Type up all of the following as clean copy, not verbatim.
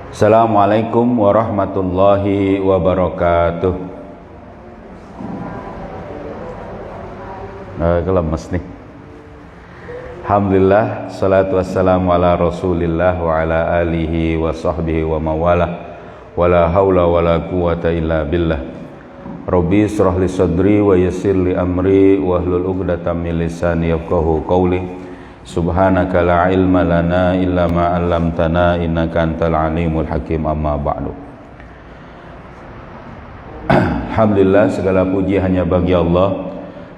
Assalamualaikum warahmatullahi wabarakatuh. Kelemes nih. Alhamdulillah, salatu wassalamu ala rasulillah wa ala alihi wa sahbihi wa mawalah. Wala hawla wala quwata illa billah. Rabbi israh li sadri wa yassir li amri wahlul 'uqdatam min lisani yafqahu qawli. Subhanaka la ilma lana illa ma 'allamtana innaka antal alimul hakim. Amma ba'du. Alhamdulillah, segala puji hanya bagi Allah.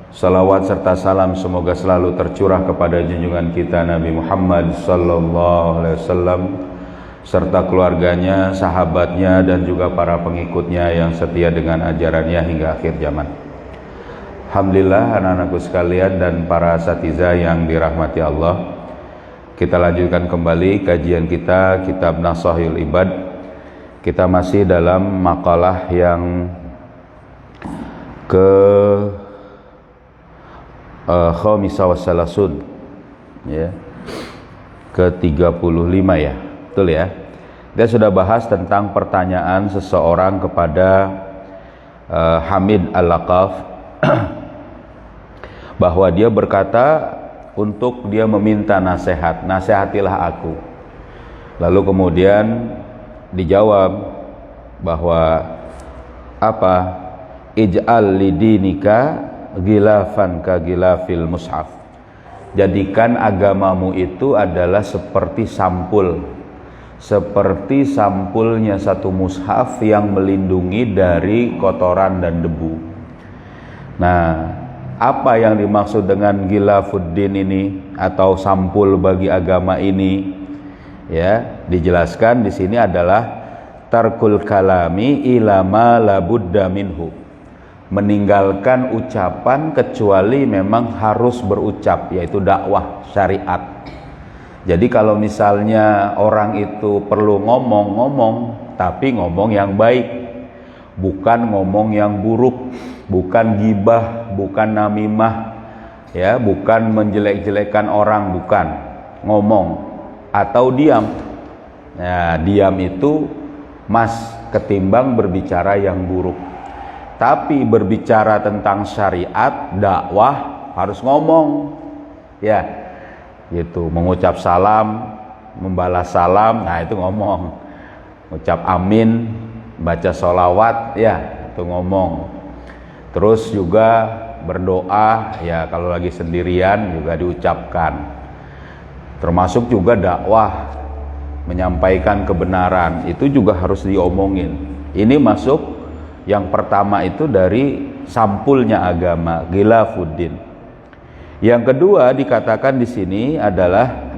Salawat serta salam semoga selalu tercurah kepada junjungan kita Nabi Muhammad sallallahu alaihi wasallam serta keluarganya, sahabatnya dan juga para pengikutnya yang setia dengan ajarannya hingga akhir zaman. Alhamdulillah, anak-anakku sekalian dan para asatidzah yang dirahmati Allah, kita lanjutkan kembali kajian kita kitab Nashahul Ibad. Kita masih dalam makalah yang ke khamisah wassalasun, ya, ke-35 ya, betul ya. Kita sudah bahas tentang pertanyaan seseorang kepada Hamid Al-Laqaf bahwa dia berkata untuk dia meminta nasihat, nasihatilah aku. Lalu kemudian dijawab bahwa apa? Ij'al lidinika gilafan ka gilafil mushaf. Jadikan agamamu itu adalah seperti sampul, seperti sampulnya satu mushaf yang melindungi dari kotoran dan debu. Nah, apa yang dimaksud dengan gilafuddin ini atau sampul bagi agama ini? Ya, dijelaskan di sini adalah tarkul kalami ila ma la budda minhu. Meninggalkan ucapan kecuali memang harus berucap, yaitu dakwah syariat. Jadi kalau misalnya orang itu perlu ngomong tapi ngomong yang baik, bukan ngomong yang buruk, bukan gibah, bukan namimah, ya, bukan menjelek-jelekan orang, bukan ngomong atau diam. Nah, diam itu mas ketimbang berbicara yang buruk. Tapi berbicara tentang syariat, dakwah harus ngomong, ya, gitu. Mengucap salam, membalas salam, nah itu ngomong. Ucap amin, baca sholawat, ya itu ngomong. Terus juga berdoa, ya kalau lagi sendirian juga diucapkan. Termasuk juga dakwah, menyampaikan kebenaran, itu juga harus diomongin. Ini masuk yang pertama itu dari sampulnya agama, gilafuddin. Yang kedua dikatakan di sini adalah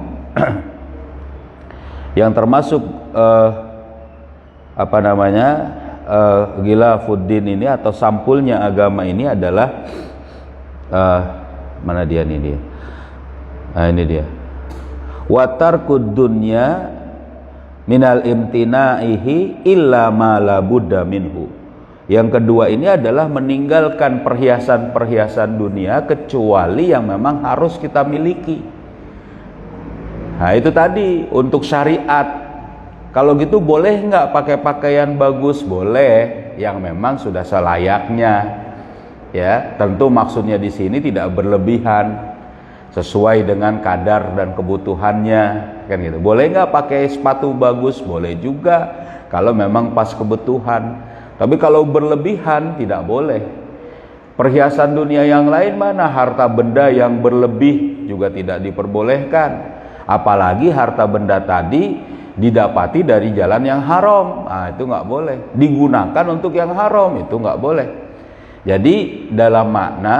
yang termasuk gilafuddin ini atau sampulnya agama ini adalah mana dia ini dia? Nah, ini dia. Wa tarkud dunya minal imtinaihi illa ma la budda minhu. Yang kedua ini adalah meninggalkan perhiasan-perhiasan dunia kecuali yang memang harus kita miliki. Nah itu tadi untuk syariat. Kalau gitu boleh nggak pakai pakaian bagus? Boleh, yang memang sudah selayaknya. Ya, tentu maksudnya di sini tidak berlebihan, sesuai dengan kadar dan kebutuhannya, kan gitu. Boleh nggak pakai sepatu bagus? Boleh juga, kalau memang pas kebutuhan. Tapi kalau berlebihan tidak boleh. Perhiasan dunia yang lain mana? Harta benda yang berlebih juga tidak diperbolehkan. Apalagi harta benda tadi didapati dari jalan yang haram, nah itu nggak boleh. Digunakan untuk yang haram, itu nggak boleh. Jadi dalam makna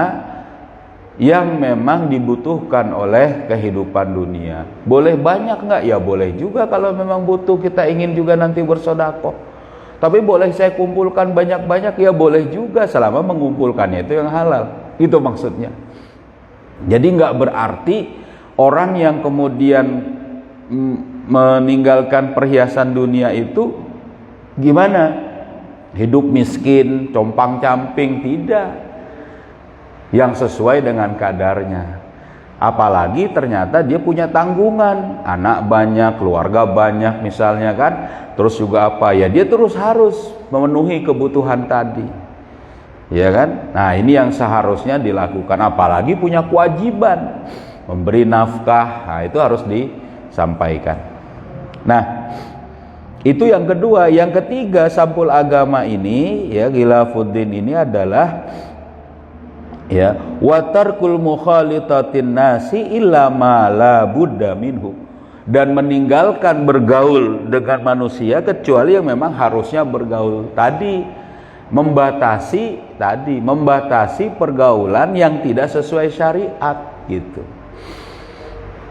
yang memang dibutuhkan oleh kehidupan dunia. Boleh banyak nggak? Ya boleh juga kalau memang butuh, kita ingin juga nanti bersedekah. Tapi boleh saya kumpulkan banyak-banyak? Ya boleh juga, selama mengumpulkannya itu yang halal. Itu maksudnya. Jadi nggak berarti orang yang kemudian meninggalkan perhiasan dunia itu gimana? Hidup miskin, compang-camping, tidak. Yang sesuai dengan kadarnya. Apalagi ternyata dia punya tanggungan, anak banyak, keluarga banyak misalnya kan. Terus juga apa ya, dia terus harus memenuhi kebutuhan tadi, ya kan. Nah ini yang seharusnya dilakukan, apalagi punya kewajiban memberi nafkah. Nah itu harus disampaikan. Nah itu yang kedua. Yang ketiga, sampul agama ini ya, Khilafuddin ini adalah ya, watarkul mukhalitatin nasi illa ma la budda minhu, dan meninggalkan bergaul dengan manusia kecuali yang memang harusnya bergaul tadi. Membatasi pergaulan yang tidak sesuai syariat gitu.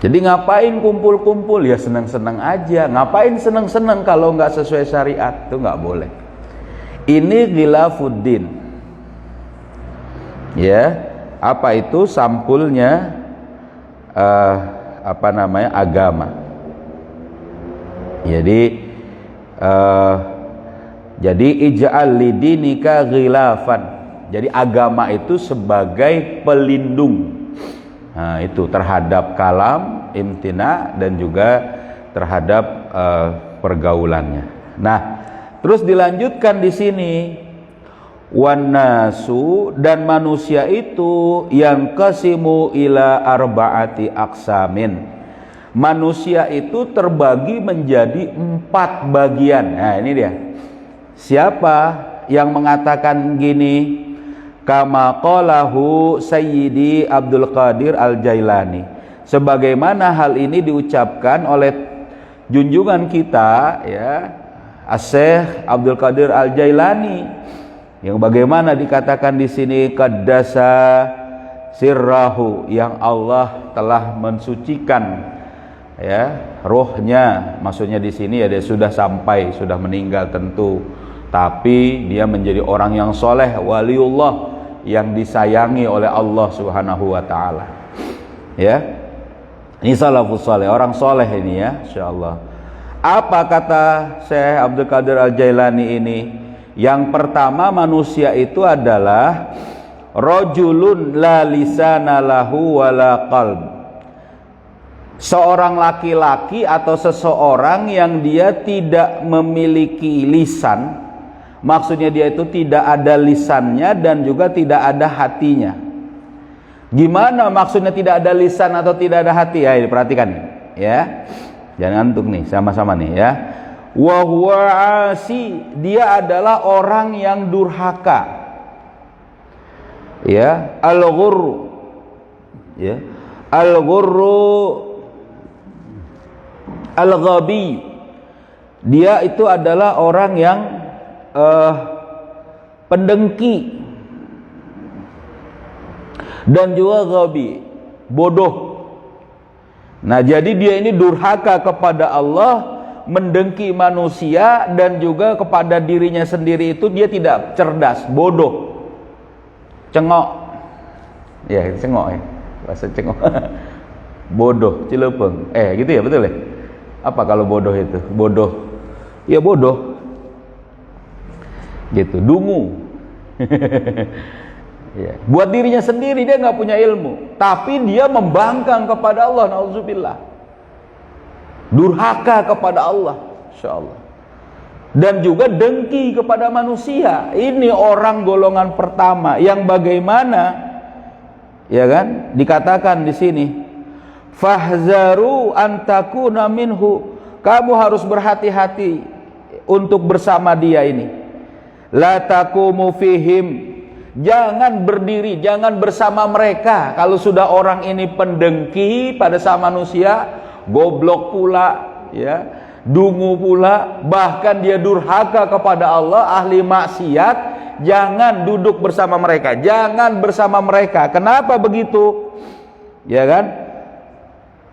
Jadi ngapain kumpul-kumpul, ya senang-senang aja. Ngapain senang-senang kalau nggak sesuai syariat, itu nggak boleh. Ini Khilafuddin. Ya, apa itu sampulnya agama. Jadi ij'al lidinika ghilafan. Jadi agama itu sebagai pelindung. Nah, itu terhadap kalam, imtina, dan juga terhadap pergaulannya. Nah, terus dilanjutkan di sini, wannasu, dan manusia itu yang qasimu ila arba'ati aqsamin. Manusia itu terbagi menjadi 4 bagian. Nah, ini dia. Siapa yang mengatakan gini? Kama qalahu Sayyidi Abdul Qadir Al-Jailani, sebagaimana hal ini diucapkan oleh junjungan kita ya, Asy-Syaikh Abdul Qadir Al-Jailani, yang bagaimana dikatakan di sini qaddasa sirrahu, yang Allah telah mensucikan ya rohnya. Maksudnya di sini ya, dia sudah sampai, sudah meninggal tentu, tapi dia menjadi orang yang soleh, waliullah, yang disayangi oleh Allah Subhanahu wa ta'ala. Ya, ini salafus soleh, orang soleh ini ya, insyaallah. Apa kata Syekh Abdul Qadir Al-Jailani ini? Yang pertama, manusia itu adalah rajulun la lisana lahu wala qalb. Seorang laki-laki atau seseorang yang dia tidak memiliki lisan. Maksudnya dia itu tidak ada lisannya dan juga tidak ada hatinya. Gimana maksudnya tidak ada lisan atau tidak ada hati? Ya, perhatikan ya. Jangan ngantuk nih, sama-sama nih ya. Wa huwa asi, dia adalah orang yang durhaka. Ya, al-ghurru. Ya. Al-ghurru al-ghabi. Dia itu adalah orang yang pendengki dan juga ghabi, bodoh. Nah, jadi dia ini durhaka kepada Allah, mendengki manusia, dan juga kepada dirinya sendiri itu dia tidak cerdas, bodoh, cengok. Ya, cengok ya, bahasa cengok. Bodoh, cilepeng. Gitu ya, betul ya? Apa kalau bodoh itu? Bodoh. Ya bodoh. Gitu, dungu. Ya. Buat dirinya sendiri dia nggak punya ilmu, tapi dia membangkang kepada Allah, nauzubillah. Durhaka kepada Allah, insyaallah. Dan juga dengki kepada manusia. Ini orang golongan pertama yang bagaimana, ya kan? Dikatakan di sini, fahzaru antakuna minhu. Kamu harus berhati-hati untuk bersama dia ini. La taqumu fihim, jangan berdiri, jangan bersama mereka. Kalau sudah orang ini pendengki pada sama manusia, goblok pula ya, dungu pula, bahkan dia durhaka kepada Allah, ahli maksiat, jangan duduk bersama mereka, jangan bersama mereka. Kenapa begitu? Ya kan?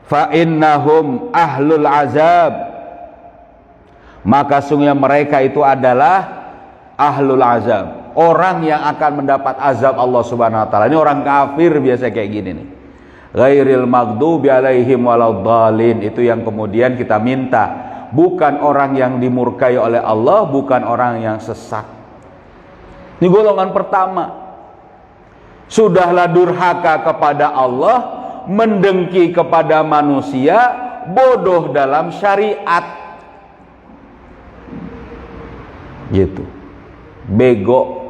Fa innahum ahlul azab, maka sungguhnya mereka itu adalah ahlul azab, orang yang akan mendapat azab Allah Subhanahu wa taala. Ini orang kafir biasa kayak gini nih. Ghairil maghdubi alaihim waladdallin, itu yang kemudian kita minta, bukan orang yang dimurkai oleh Allah, bukan orang yang sesat. Ini golongan pertama. Sudahlah durhaka kepada Allah, mendengki kepada manusia, bodoh dalam syariat. Gitu. Bego.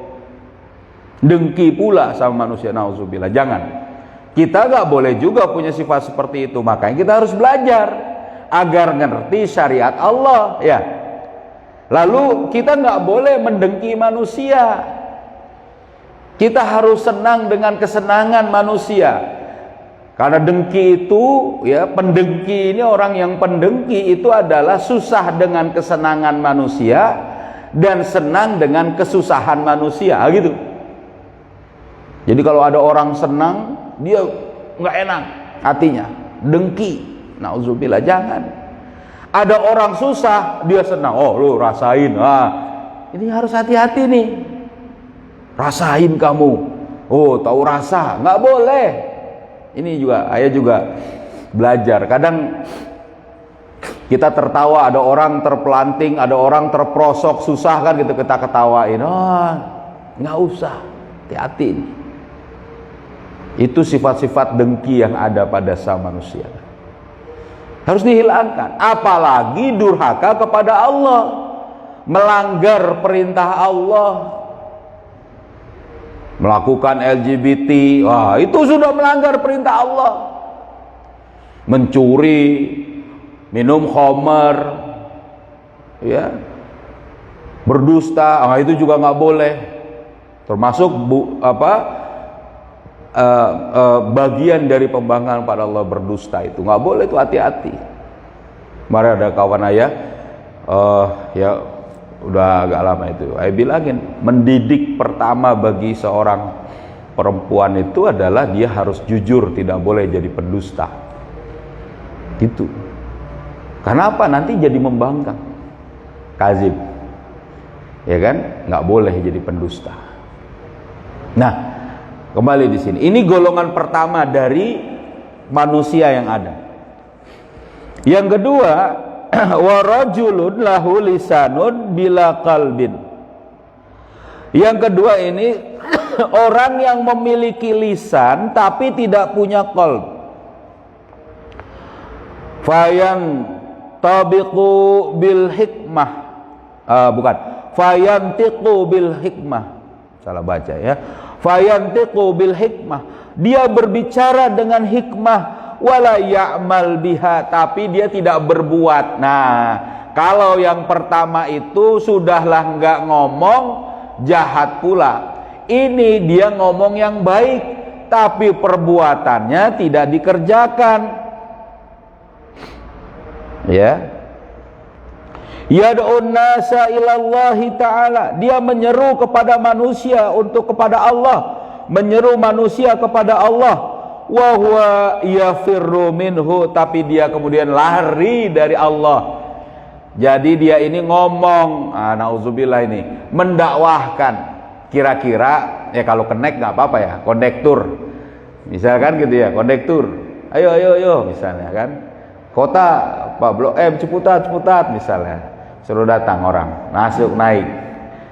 Dengki pula sama manusia, nauzubillah. Jangan. Kita gak boleh juga punya sifat seperti itu. Makanya kita harus belajar agar ngerti syariat Allah, ya. Lalu kita gak boleh mendengki manusia. Kita harus senang dengan kesenangan manusia. Karena dengki itu, ya, pendengki ini, orang yang pendengki itu adalah susah dengan kesenangan manusia dan senang dengan kesusahan manusia, gitu. Jadi kalau ada orang senang, dia nggak enak hatinya, dengki. Nauzubillah, jangan. Ada orang susah, dia senang. Oh, lu rasain. Ini harus hati-hati nih. Rasain kamu. Oh, tahu rasa, nggak boleh. Ini juga, ayah juga belajar. Kadang kita tertawa, ada orang terpelanting, ada orang terprosok, susah kan gitu, kita ketawain. Oh, nggak usah, hati-hati nih. Itu sifat-sifat dengki yang ada pada sama manusia. Harus dihilangkan. Apalagi durhaka kepada Allah, melanggar perintah Allah, melakukan LGBT. Wah, itu sudah melanggar perintah Allah. Mencuri, minum khamar, ya, berdusta. Itu juga nggak boleh. Termasuk bagian dari pembangkangan pada Allah, berdusta itu nggak boleh, itu hati-hati. Kemarin ada kawan ayah, ya udah agak lama itu, ayah bilangin, mendidik pertama bagi seorang perempuan itu adalah dia harus jujur, tidak boleh jadi pendusta. Gitu. Karena apa? Nanti jadi membangkang, kazib, ya kan? Nggak boleh jadi pendusta. Nah, kembali di sini. Ini golongan pertama dari manusia yang ada. Yang kedua, wa rajulun lahu lisanun bila qalbin. Yang kedua ini orang yang memiliki lisan tapi tidak punya qalb. Fayan tabiqu bil hikmah. Bukan. Fayantiqu bil hikmah. Salah baca ya. Fayantiqu bil hikmah, dia berbicara dengan hikmah, wala ya'mal biha, tapi dia tidak berbuat. Nah, kalau yang pertama itu sudahlah nggak ngomong, jahat pula. Ini dia ngomong yang baik, tapi perbuatannya tidak dikerjakan. Ya. Yad'un nasa ilallahi ta'ala, dia menyeru kepada manusia untuk kepada Allah, menyeru manusia kepada Allah, wa huwa yafirru minhu, tapi dia kemudian lari dari Allah. Jadi dia ini ngomong, nauzubillah, ini mendakwahkan, kira-kira ya kalau connect nggak apa-apa ya, kondektur misalkan gitu ya, kondektur, ayo misalnya kan, kota Pak Blok M Ciputat misalnya, suruh datang orang, masuk, naik.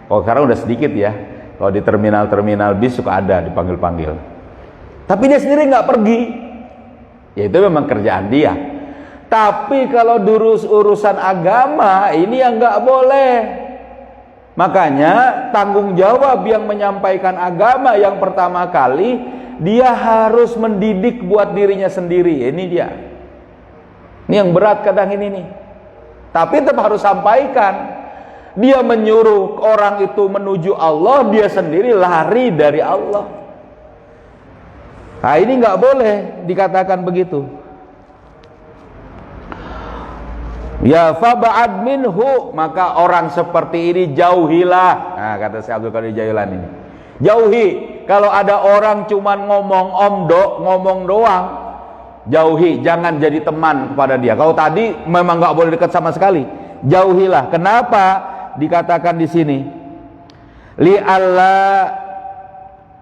Kalau sekarang udah sedikit ya, kalau di terminal bis suka ada dipanggil-panggil, tapi dia sendiri nggak pergi, ya itu memang kerjaan dia. Tapi kalau urusan agama ini yang nggak boleh. Makanya tanggung jawab yang menyampaikan agama yang pertama kali, dia harus mendidik buat dirinya sendiri. Ini dia, ini yang berat kadang ini nih. Tapi tetap harus sampaikan. Dia menyuruh orang itu menuju Allah, dia sendiri lari dari Allah. Nah, ini nggak boleh dikatakan begitu. Ya fab'ad minhu, maka orang seperti ini jauhilah. Nah, kata Syekh Abdul Qadir Jailani ini, jauhi. Kalau ada orang cuman ngomong doang, jauhi, jangan jadi teman kepada dia. Kalau tadi memang nggak boleh dekat sama sekali, jauhilah. Kenapa dikatakan di sini? Li alla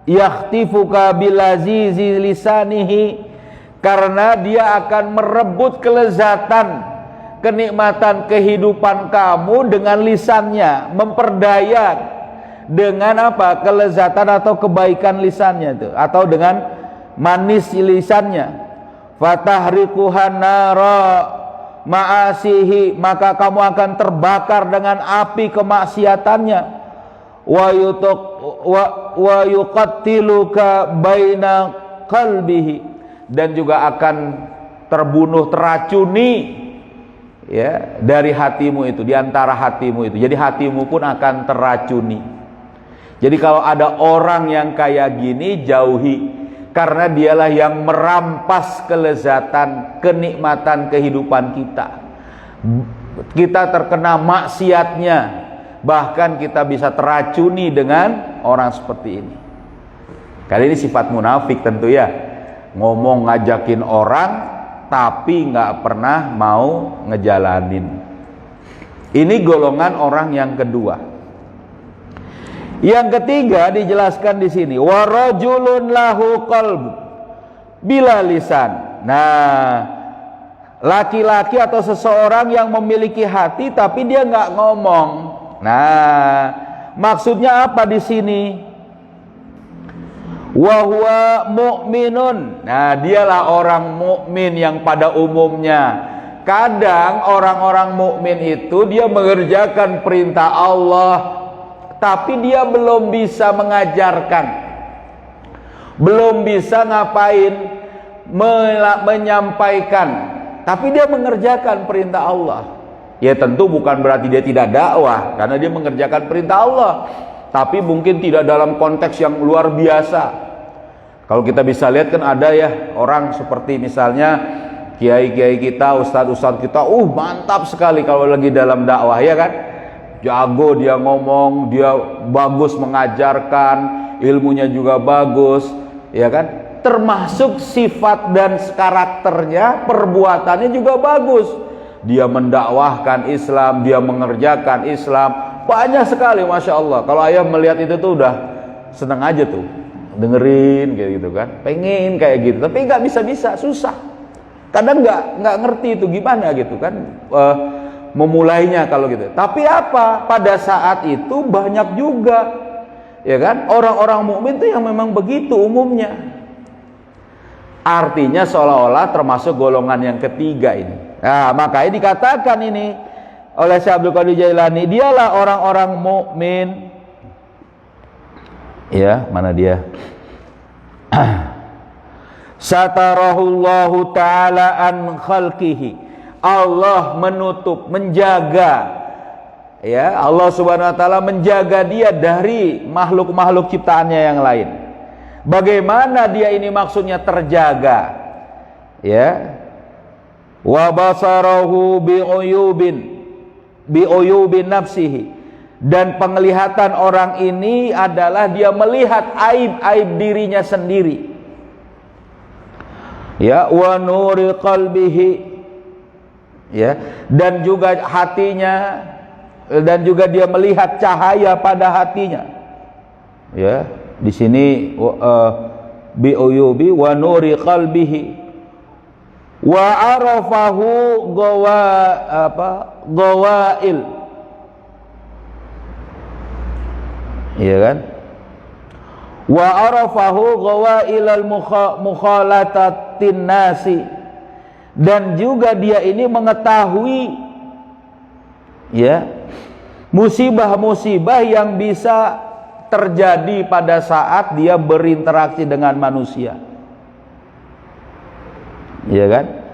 yakhtifuka bilazizi lisanihi, karena dia akan merebut kelezatan, kenikmatan kehidupan kamu dengan lisannya, memperdaya dengan apa? Kelezatan atau kebaikan lisannya itu, atau dengan manis lisannya. fatahriquhan nara ma'asihi, maka kamu akan terbakar dengan api kemaksiatannya, wa yuqattiluka baina qalbihi, dan juga akan terbunuh, teracuni ya dari hatimu itu, di antara hatimu itu. Jadi hatimu pun akan teracuni. Jadi kalau ada orang yang kayak gini, jauhi, karena dialah yang merampas kelezatan, kenikmatan kehidupan kita. Kita terkena maksiatnya, bahkan kita bisa teracuni dengan orang seperti ini. Kali ini sifat munafik tentu ya, ngomong ngajakin orang tapi nggak pernah mau ngejalanin. Ini golongan orang yang kedua. Yang ketiga dijelaskan di sini, warajulun lahu qalb bila lisan. Nah, laki-laki atau seseorang yang memiliki hati tapi dia nggak ngomong. Nah, maksudnya apa di sini? Wa huwa mu'minun. Nah, dialah orang mukmin yang pada umumnya, kadang orang-orang mukmin itu dia mengerjakan perintah Allah, tapi dia belum bisa mengajarkan, belum bisa ngapain, menyampaikan, tapi dia mengerjakan perintah Allah. Ya tentu bukan berarti dia tidak dakwah, karena dia mengerjakan perintah Allah, tapi mungkin tidak dalam konteks yang luar biasa. Kalau kita bisa lihat kan ada ya orang seperti misalnya kiai-kiai kita, ustadz-ustadz kita, mantap sekali kalau lagi dalam dakwah, ya kan? Jago dia ngomong, dia bagus mengajarkan, ilmunya juga bagus, ya kan? Termasuk sifat dan karakternya, perbuatannya juga bagus. Dia mendakwahkan Islam, dia mengerjakan Islam, banyak sekali, masya Allah. Kalau ayah melihat itu tuh udah seneng aja tuh, dengerin kayak gitu kan, pengen kayak gitu, tapi nggak bisa, susah. Kadang nggak ngerti itu gimana gitu kan. Memulainya kalau gitu. Tapi apa? Pada saat itu banyak juga, ya kan, orang-orang mukmin itu yang memang begitu umumnya. Artinya seolah-olah termasuk golongan yang ketiga ini. Nah, makanya dikatakan ini oleh Syekh Abdul Qadir Jailani, dialah orang-orang mukmin. Ya, mana dia? Satarahullahu ta'ala an khalqihi. Allah menutup, menjaga, ya, Allah Subhanahu wa taala menjaga dia dari makhluk-makhluk ciptaannya yang lain. Bagaimana dia ini maksudnya terjaga? Ya. Wa basarahu bi'uyubin nafsihi. Dan penglihatan orang ini adalah dia melihat aib-aib dirinya sendiri. Ya, wa nuri qalbihi. Ya, dan juga hatinya, dan juga dia melihat cahaya pada hatinya. Ya, di sini bi uyubi wa nuri qalbihi wa arafahu gawail. Iya kan? Wa arafahu gawail al mukhalatatin nasi. Dan juga dia ini mengetahui, ya, musibah-musibah yang bisa terjadi pada saat dia berinteraksi dengan manusia, ya kan?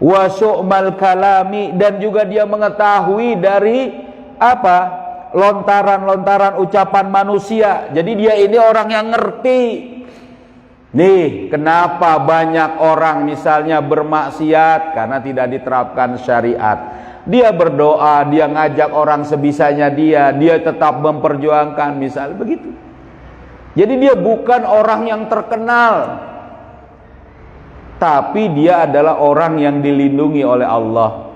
Wa syu'mal kalami, dan juga dia mengetahui dari apa? Lontaran-lontaran ucapan manusia. Jadi dia ini orang yang ngerti. Nih, kenapa banyak orang misalnya bermaksiat karena tidak diterapkan syariat. Dia berdoa, dia ngajak orang sebisanya dia tetap memperjuangkan, misal begitu. Jadi dia bukan orang yang terkenal, tapi dia adalah orang yang dilindungi oleh Allah.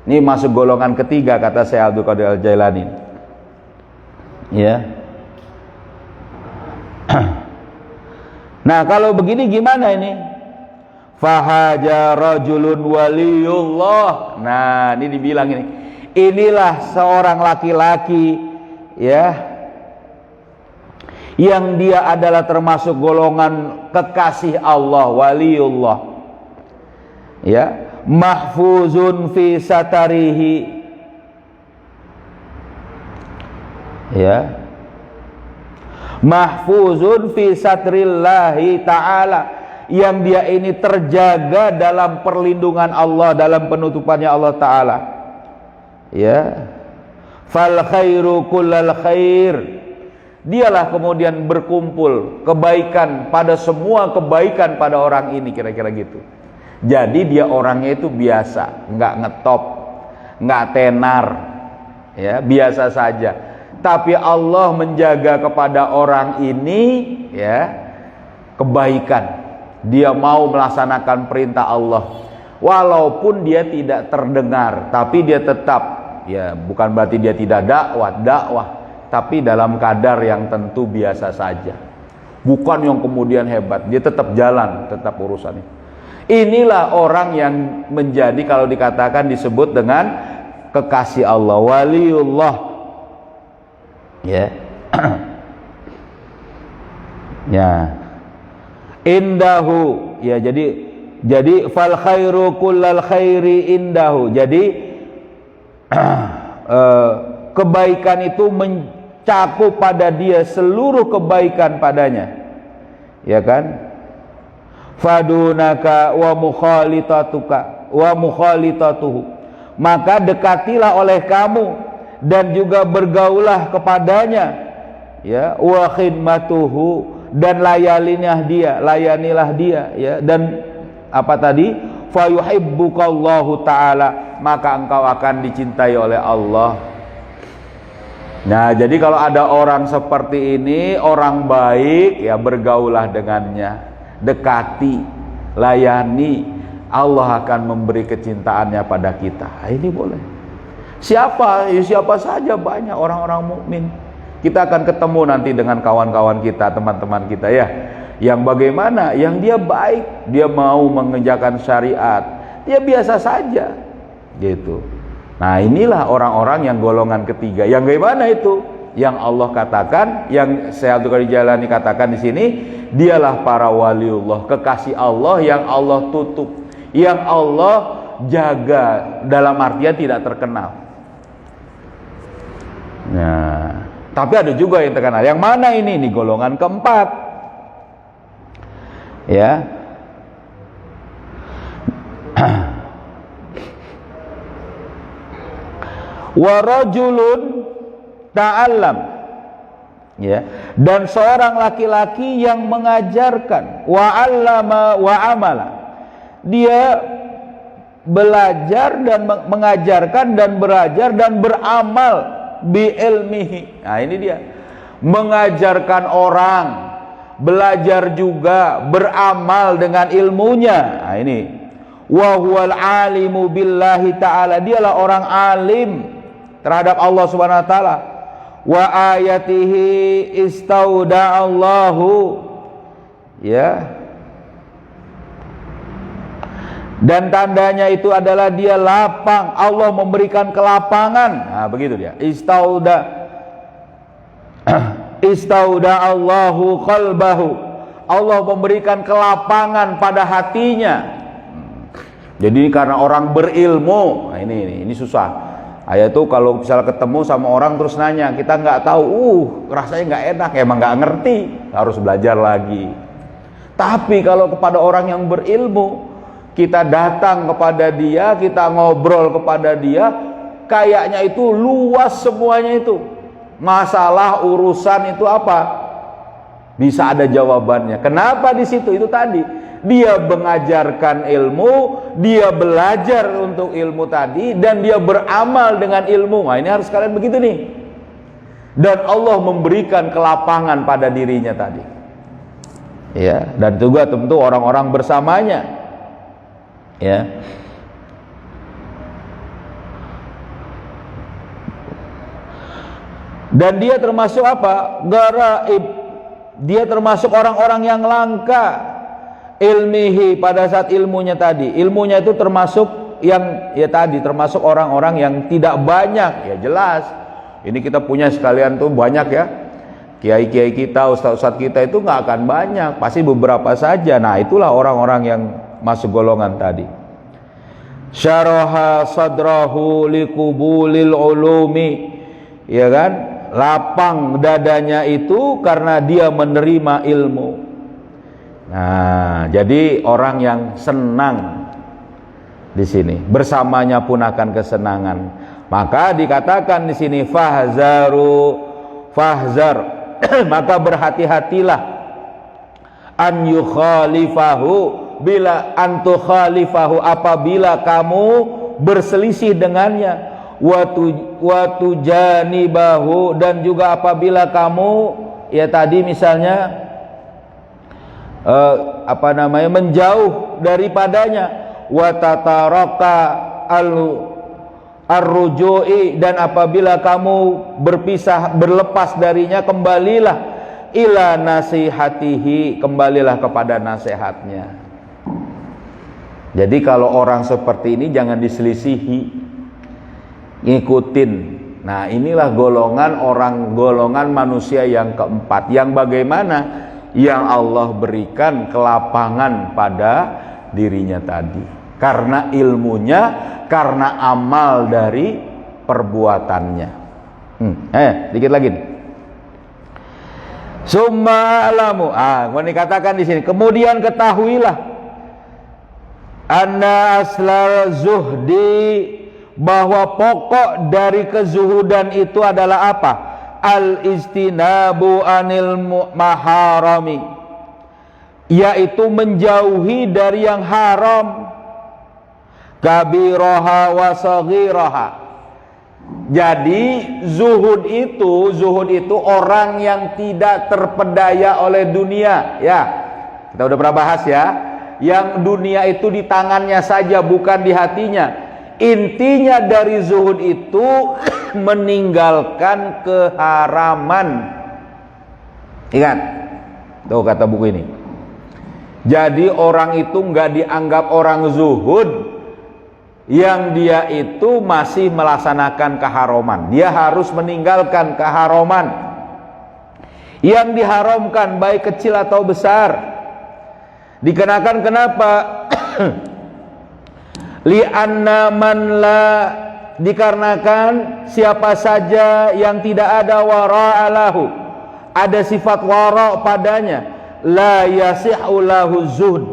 Ini masuk golongan ketiga kata Syekh Abdul Qadir Al-Jailani. Ya. Nah, kalau begini gimana ini? Fahaja rajulun waliyullah. Nah, ini dibilang ini. Inilah seorang laki-laki, ya, yang dia adalah termasuk golongan kekasih Allah, waliullah. ya, mahfuzun fi satarihi, ya, mahfuzun fi satrillahi ta'ala, yang dia ini terjaga dalam perlindungan Allah, dalam penutupannya Allah Ta'ala, ya. Fal khairu kullal khair, dialah kemudian berkumpul kebaikan pada semua kebaikan pada orang ini, kira-kira gitu. Jadi dia orangnya itu biasa, nggak ngetop, nggak tenar, ya, biasa saja. Tapi Allah menjaga kepada orang ini, ya, kebaikan. Dia mau melaksanakan perintah Allah, walaupun dia tidak terdengar, tapi dia tetap, ya, bukan berarti dia tidak dakwah, tapi dalam kadar yang tentu biasa saja. Bukan yang kemudian hebat, dia tetap jalan, tetap urusannya. Inilah orang yang menjadi, kalau dikatakan, disebut dengan kekasih Allah, waliullah, ya. Ya, indahu, ya, jadi fal khairu kullal khairi indahu, jadi kebaikan itu mencakup pada dia seluruh kebaikan padanya, ya kan? Fadunaka wa mukhalituka wa mukhalituhu, maka dekatilah oleh kamu dan juga bergaulah kepadanya, ya, wa khidmatuhu, dan layanilah dia, ya, dan apa tadi, fa yuhibbukallahu ta'ala, maka engkau akan dicintai oleh Allah. Nah, jadi kalau ada orang seperti ini, orang baik, ya, bergaulah dengannya, dekati, layani, Allah akan memberi kecintaannya pada kita. Ini boleh. Siapa? Ya, siapa saja, banyak orang-orang mukmin. Kita akan ketemu nanti dengan kawan-kawan kita, teman-teman kita, ya, yang bagaimana, yang dia baik, dia mau mengerjakan syariat, dia biasa saja, gitu. Nah, inilah orang-orang yang golongan ketiga. Yang bagaimana itu? Yang Allah katakan, yang Syekh Abdul Qadir Jailani katakan di sini, dialah para waliullah, kekasih Allah yang Allah tutup, yang Allah jaga, dalam artian tidak terkenal. Nah, tapi ada juga yang terkenal. Yang mana ini? Ini golongan keempat, ya. Wa rajulun ta'allam, ya, dan seorang laki-laki yang mengajarkan, wa 'allama wa amala, dia belajar dan mengajarkan dan belajar dan beramal bi ilmihi. Nah, ini dia, mengajarkan orang, belajar juga, beramal dengan ilmunya. Nah, ini wa huwal alimu billahi ta'ala, dialah orang alim terhadap Allah Subhanahu wa taala. Wa ayatihi istauda'allahu, ya, dan tandanya itu adalah dia lapang, Allah memberikan kelapangan. Nah, begitu dia, istauda'allahu qalbahu, Allah memberikan kelapangan pada hatinya. Jadi karena orang berilmu, nah, ini susah. Ayat itu kalau misalnya ketemu sama orang terus nanya, kita nggak tahu, rasanya nggak enak, emang nggak ngerti, harus belajar lagi. Tapi kalau kepada orang yang berilmu, kita datang kepada dia, kita ngobrol kepada dia, kayaknya itu luas semuanya itu. Masalah urusan itu apa? Bisa ada jawabannya. Kenapa di situ? Itu tadi, dia mengajarkan ilmu, dia belajar untuk ilmu tadi, dan dia beramal dengan ilmu. Nah, ini harus kalian begitu nih. Dan Allah memberikan kelapangan pada dirinya tadi, ya, dan juga tentu orang-orang bersamanya, ya. Dan dia termasuk apa? Garaib. Dia termasuk orang-orang yang langka. Ilmihi, pada saat ilmunya tadi, ilmunya itu termasuk yang, ya tadi, termasuk orang-orang yang tidak banyak. Ya jelas, ini kita punya sekalian tuh banyak, ya, kiai-kiai kita, ustaz-ustaz kita itu nggak akan banyak, pasti beberapa saja. Nah, itulah orang-orang yang masuk golongan tadi. syaraha sadrahu liqubulil ulumi, ya kan, lapang dadanya itu karena dia menerima ilmu. Nah, jadi orang yang senang di sini, bersamanya pun akan kesenangan. Maka dikatakan di sini fahzar maka berhati-hatilah an yukhalifahu bila antu khalifahu, apabila kamu berselisih dengannya, watu janibahu, dan juga apabila kamu ya tadi misalnya menjauh daripadanya, watataraka ar-ruju'i, dan apabila kamu berlepas darinya, kembalilah ila nasihatihi, kembalilah kepada nasihatnya. Jadi kalau orang seperti ini jangan diselisihi, ngikutin. Nah, inilah golongan manusia yang keempat, yang bagaimana yang Allah berikan kelapangan pada dirinya tadi, karena ilmunya, karena amal dari perbuatannya. Dikit lagi nih. Summa alamu, mau dikatakan di sini, kemudian ketahuilah anna aslal zuhdi, bahwa pokok dari kezuhudan itu adalah apa? Al istinabu anil maharami, yaitu menjauhi dari yang haram, kabiraha wa saghiraha. Jadi zuhud itu orang yang tidak terpedaya oleh dunia, ya. Kita udah pernah bahas ya, yang dunia itu di tangannya saja, bukan di hatinya. Intinya dari zuhud itu meninggalkan keharaman. Ingat, tuh kata buku ini. Jadi orang itu nggak dianggap orang zuhud yang dia itu masih melaksanakan keharaman. Dia harus meninggalkan keharaman yang diharamkan, baik kecil atau besar. Dikenakan kenapa? Li'anna man la, dikarenakan siapa saja yang tidak ada wara'alahu, ada sifat wara' padanya, la yasihu lahu zuhd,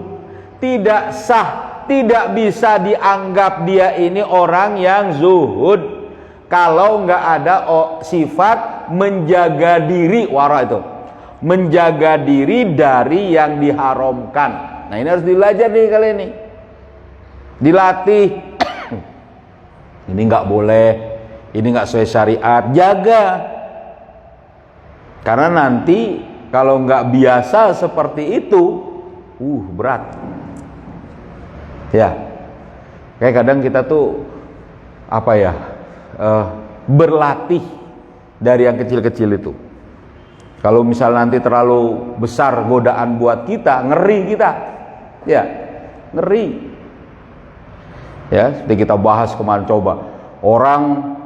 tidak sah, tidak bisa dianggap dia ini orang yang zuhud kalau nggak ada sifat menjaga diri. Wara itu menjaga diri dari yang diharamkan. Nah, ini harus belajar nih kali ini, dilatih. Ini nggak boleh, ini nggak sesuai syariat, jaga. Karena nanti kalau nggak biasa seperti itu, berat. Ya, kayak kadang kita tuh berlatih dari yang kecil-kecil itu. Kalau misal nanti terlalu besar godaan buat kita, ngeri kita, ya, ngeri. Ya, seperti kita bahas kemarin, coba orang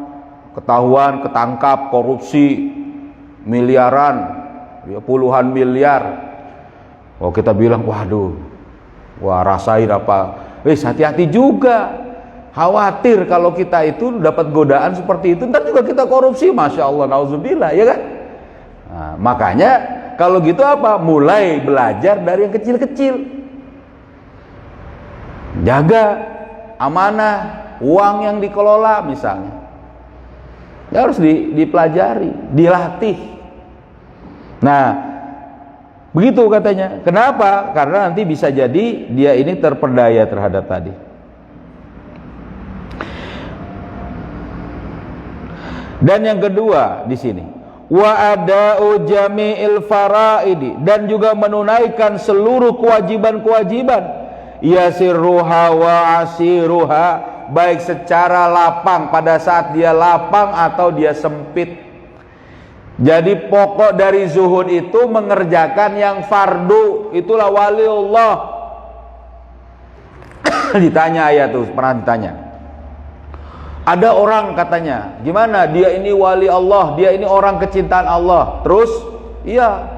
ketahuan ketangkap korupsi miliaran, ya, puluhan miliar. Kita bilang, rasain apa? Hati-hati juga. Khawatir kalau kita itu dapat godaan seperti itu, ntar juga kita korupsi, masya Allah, nauzubillah, ya kan? Nah, makanya kalau gitu mulai belajar dari yang kecil-kecil. Jaga amanah uang yang dikelola misalnya, ya harus dipelajari, dilatih. Nah, begitu katanya. Kenapa? Karena nanti bisa jadi dia ini terperdaya terhadap tadi. Dan yang kedua di sini, wa ada'u jami'il faraidi, dan juga menunaikan seluruh kewajiban-kewajiban, yasirruha wa asiruha, baik secara lapang pada saat dia lapang atau dia sempit. Jadi pokok dari zuhud itu mengerjakan yang fardu, itulah waliullah. Ditanya ayat tuh, pernah ditanya. Ada orang katanya, gimana dia ini wali Allah, dia ini orang kecintaan Allah. Terus, iya.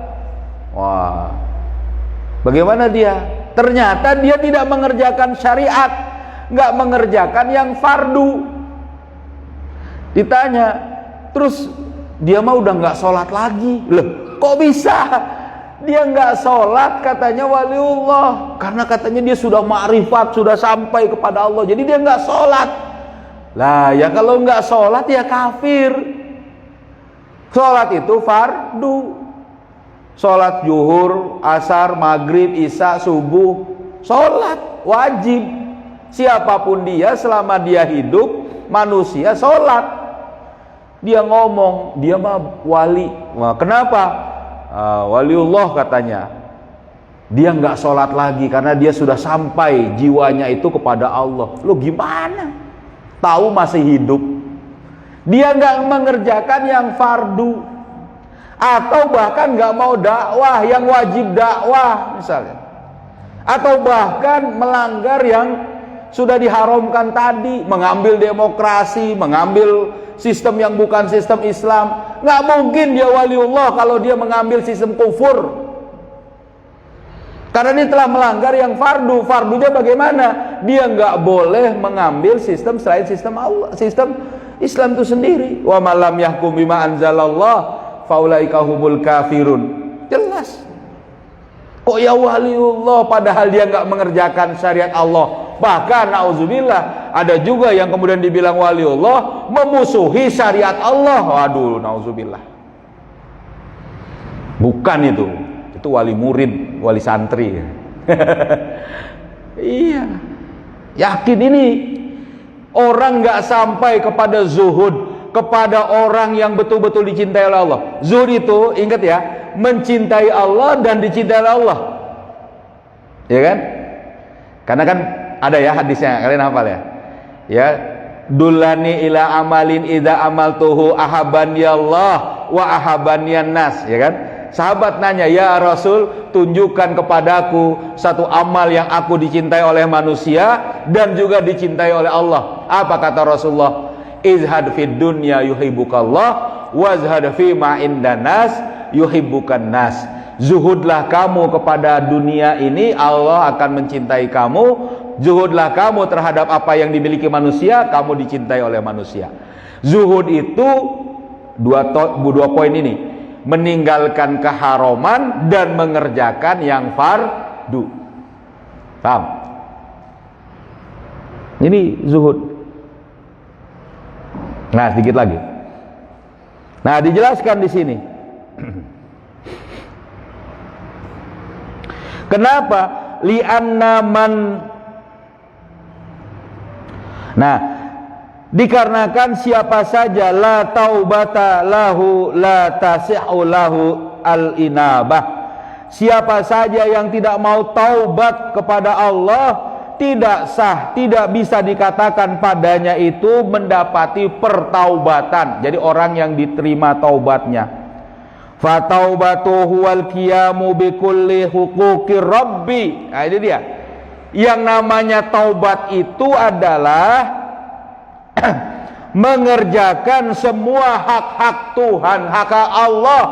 Bagaimana dia? Ternyata dia tidak mengerjakan syariat, nggak mengerjakan yang fardu. Ditanya, terus dia mah udah nggak sholat lagi. Loh, kok bisa? Dia nggak sholat katanya waliullah, karena katanya dia sudah ma'rifat, sudah sampai kepada Allah, jadi dia nggak sholat. Lah ya kalau nggak sholat ya kafir. Sholat itu fardu. Sholat zuhur, asar, maghrib, isya, subuh, sholat wajib. Siapapun dia selama dia hidup manusia sholat. Dia ngomong dia mah wali. Wah, kenapa? Waliullah katanya. Dia nggak sholat lagi karena dia sudah sampai jiwanya itu kepada Allah. Lo gimana? Tahu masih hidup. Dia nggak mengerjakan yang fardu, atau bahkan nggak mau dakwah yang wajib dakwah misalnya, atau bahkan melanggar yang sudah diharamkan tadi, mengambil demokrasi, mengambil sistem yang bukan sistem Islam. Nggak mungkin dia waliullah kalau dia mengambil sistem kufur, karena dia telah melanggar yang fardu. Fardunya bagaimana? Dia nggak boleh mengambil sistem selain sistem Allah, sistem Islam itu sendiri. Wa malam yahkum bima anzalallah faulaika humul kafirun. Jelas. Kok ya waliullah padahal dia nggak mengerjakan syariat Allah. Bahkan na'udzubillah, ada juga yang kemudian dibilang waliullah memusuhi syariat Allah. Waduh, na'udzubillah. Bukan itu wali murid, wali santri. Iya, yakin ini orang nggak sampai kepada zuhud, kepada orang yang betul-betul dicintai oleh Allah. Zuhud itu, ingat ya, mencintai Allah dan dicintai oleh Allah, ya kan? Karena kan ada ya hadisnya, kalian hafal ya? Ya, dulani ila amalin idza amaltuhu ahabani Allah wa ahabani nas, ya kan? Sahabat nanya, ya Rasul, tunjukkan kepadaku satu amal yang aku dicintai oleh manusia dan juga dicintai oleh Allah. Apa kata Rasulullah? Izhad fid dunya yuhibbukallah wazhad fi ma indan nas yuhibbukan nas. Zuhudlah kamu kepada dunia ini, Allah akan mencintai kamu. Zuhudlah kamu terhadap apa yang dimiliki manusia, kamu dicintai oleh manusia. Zuhud itu dua poin ini: meninggalkan keharaman dan mengerjakan yang fardu. Paham? Ini zuhud. Nah, sedikit lagi. Nah, dijelaskan di sini. Kenapa? Li'anna man. Nah, dikarenakan siapa saja la taubata lahu la tasihhu lahu al-inabah. Siapa saja yang tidak mau taubat kepada Allah, tidak sah, tidak bisa dikatakan padanya itu mendapati pertaubatan. Jadi orang yang diterima taubatnya. Fataubatuhu wal qiyamu bikulli huquqir rabbi. Nah, ini dia. Yang namanya taubat itu adalah mengerjakan semua hak-hak Tuhan, hak Allah.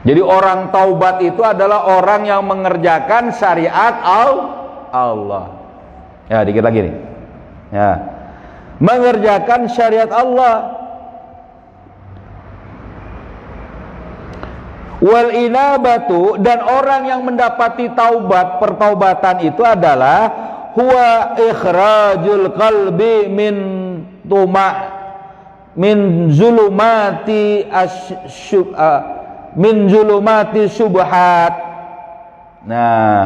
Jadi orang taubat itu adalah orang yang mengerjakan syariat Allah. Ya, dikit lagi nih. Ya. Mengerjakan syariat Allah. Wal inabatu, dan orang yang mendapati taubat, pertaubatan itu adalah huwa ikhrajul qalbi min zulumati min zulumati syubhat. Nah,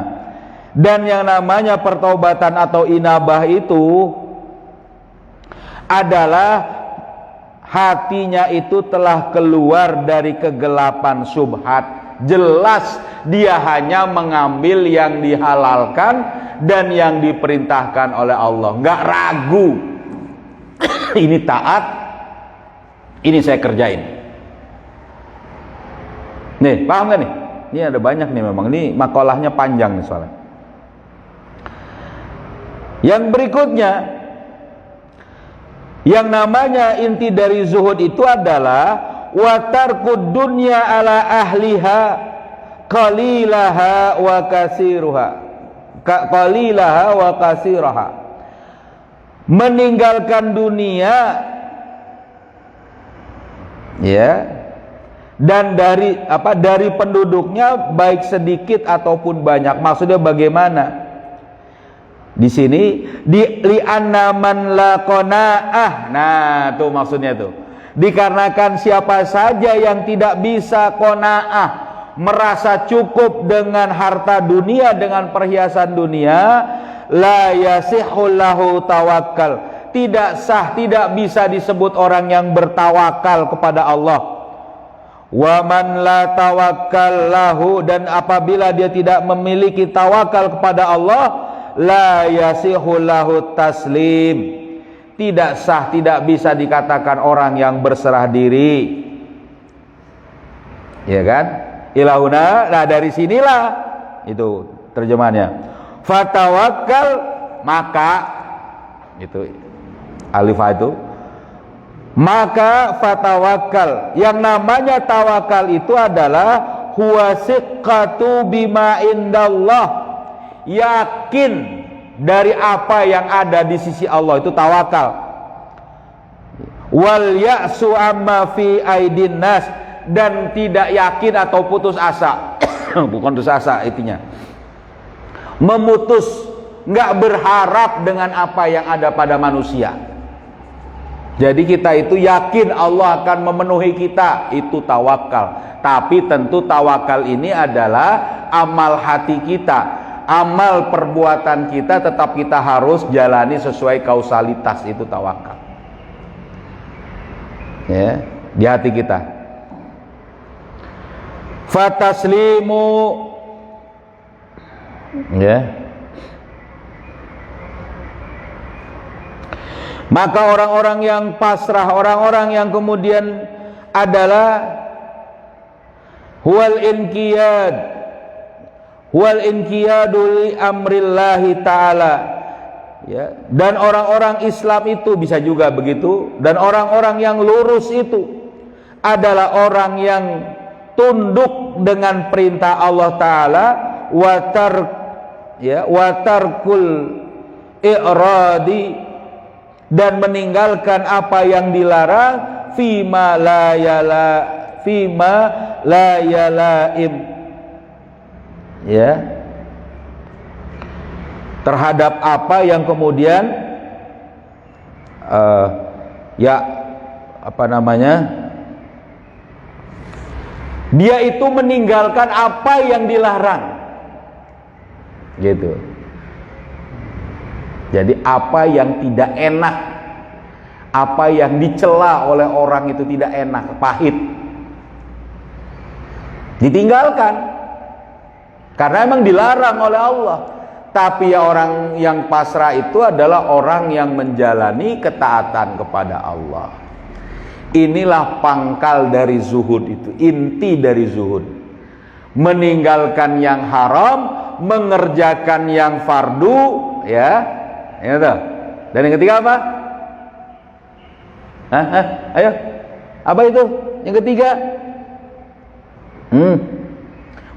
dan yang namanya pertaubatan atau inabah itu adalah hatinya itu telah keluar dari kegelapan syubhat. Jelas dia hanya mengambil yang dihalalkan dan yang diperintahkan oleh Allah, nggak ragu. Ini taat, ini saya kerjain. Nih, paham gak nih? Ini ada banyak nih memang. Ini makalahnya panjang nih soalnya. Yang berikutnya, yang namanya inti dari zuhud itu adalah wa tarkud dunya ala ahliha qalilaha wa kasiruha. qalilaha wa katsiraha. Meninggalkan dunia, ya, dan dari penduduknya baik sedikit ataupun banyak. Maksudnya bagaimana? Di sini li anna man la qanaah. Nah, tuh maksudnya tuh. Dikarenakan siapa saja yang tidak bisa qanaah, merasa cukup dengan harta dunia, dengan perhiasan dunia, la yasihhu lahu tawakkal. Tidak sah, tidak bisa disebut orang yang bertawakal kepada Allah. Wa man la tawakkal lahu, dan apabila dia tidak memiliki tawakal kepada Allah, la yasihhu lahu taslim. Tidak sah, tidak bisa dikatakan orang yang berserah diri. Ya kan? Ilahuna, nah dari sinilah itu terjemahannya. Fatawakkal, maka itu alifah itu, maka fatawakkal. Yang namanya tawakal itu adalah huwa siqqatu bima indallah, yakin dari apa yang ada di sisi Allah, itu tawakal. Wal ya'su amma fi aidin nas, dan tidak yakin atau putus asa. Bukan putus asa intinya, memutus, nggak berharap dengan apa yang ada pada manusia. Jadi kita itu yakin Allah akan memenuhi kita, itu tawakal. Tapi tentu tawakal ini adalah amal hati kita, amal perbuatan kita tetap kita harus jalani sesuai kausalitas, itu tawakal. Ya, di hati kita. Fataslimu, ya. Maka orang-orang yang pasrah, orang-orang yang kemudian adalah huwal inqiyadu li amrillahi ta'ala, ya. Dan orang-orang Islam itu bisa juga begitu, dan orang-orang yang lurus itu adalah orang yang tunduk dengan perintah Allah Ta'ala, watarkul i'radi, dan meninggalkan apa yang dilarang, fima la yalaim, ya, terhadap apa yang kemudian dia itu meninggalkan apa yang dilarang, gitu. Jadi apa yang tidak enak, apa yang dicela oleh orang itu tidak enak, pahit, ditinggalkan karena emang dilarang oleh Allah. Tapi ya, orang yang pasrah itu adalah orang yang menjalani ketaatan kepada Allah. Inilah pangkal dari zuhud itu, inti dari zuhud. Meninggalkan yang haram, mengerjakan yang fardu, ya. Ya toh. Dan yang ketiga apa? Ayo. Apa itu? Yang ketiga?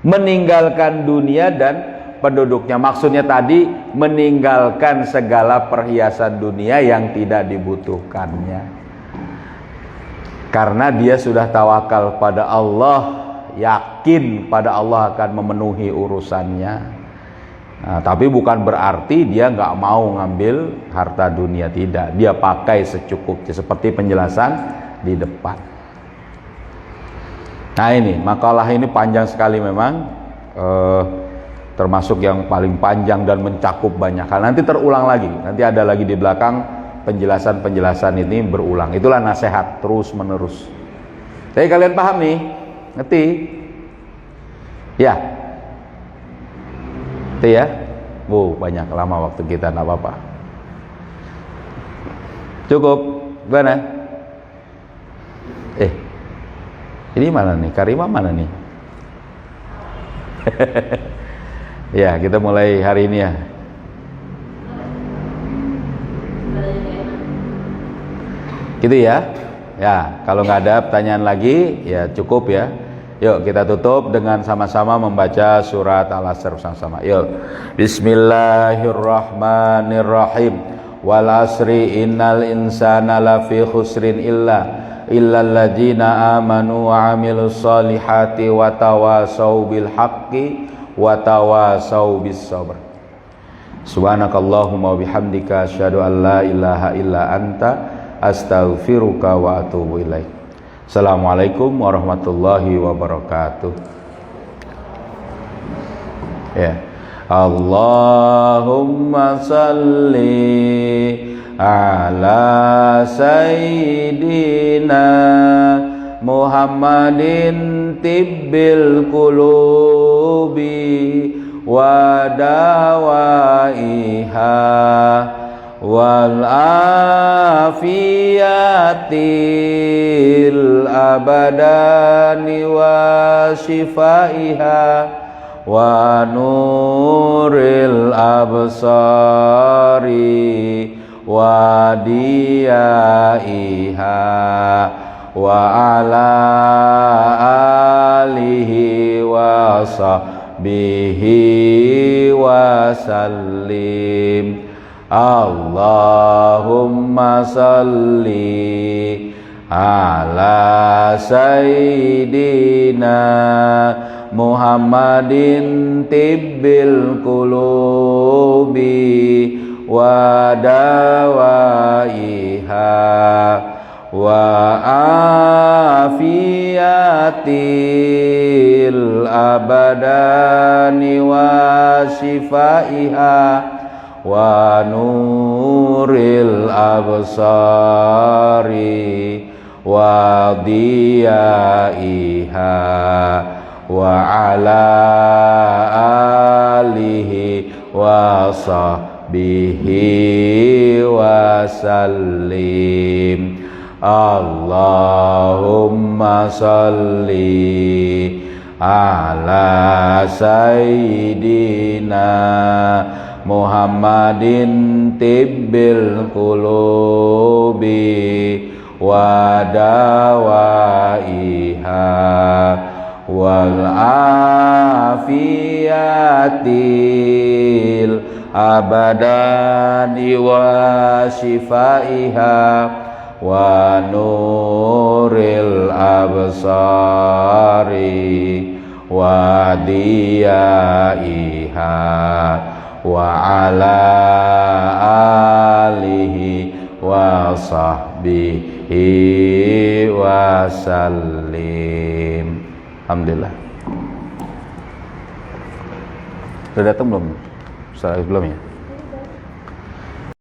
Meninggalkan dunia dan penduduknya. Maksudnya tadi meninggalkan segala perhiasan dunia yang tidak dibutuhkannya. Karena dia sudah tawakal pada Allah, yakin pada Allah akan memenuhi urusannya. Nah, tapi bukan berarti dia nggak mau ngambil harta dunia, tidak. Dia pakai secukupnya, seperti penjelasan di depan. Nah ini, makalah ini panjang sekali memang, termasuk yang paling panjang dan mencakup banyak hal. Nanti terulang lagi, nanti ada lagi di belakang penjelasan-penjelasan ini berulang. Itulah nasihat terus menerus. Jadi kalian paham nih, ngerti? Ya. Itu ya, banyak lama waktu kita, nggak apa-apa. Cukup, gimana? Ini mana nih? Karimah mana nih? Ya, kita mulai hari ini ya. Gitu ya. Ya, kalau nggak ada pertanyaan lagi, ya cukup ya. Yuk kita tutup dengan sama-sama membaca surat Al-Asr bersama-sama. Yuk. Bismillahirrahmanirrahim. Wal asri innal insana lafi khusrin illal ladzina amanu wa amilus solihati wa tawasau bil haqqi wa tawasau bis sabr. Subhanakallahumma wa bihamdika asyhadu an la ilaha illa anta astaghfiruka wa atubu ilaik. Assalamualaikum warahmatullahi wabarakatuh. Ya. Allahumma salli ala sayyidina Muhammadin tibbil qulubi wa dawaiha wal afiyatil abadani wa shifaiha wa nuril absari wa diyaiha wa ala alihi wa sahbihi wa sallim. Allahumma salli ala sayyidina Muhammadin tibbil qulubi wa dawaiha wa afiyatil abadani wa shifaiha wa nuril absari wa diyaiha wa ala alihi wa sahbihi wa sallim. Allahumma salli ala sayyidina Muhammadin tibbil qulubi wa dawaiha wal afiyatil abadani wa shifaiha wa nuril absari wa diyaiha wa ala alihi wa sahbihi wa sallim. Alhamdulillah. Sudah datang belum? Belum ya?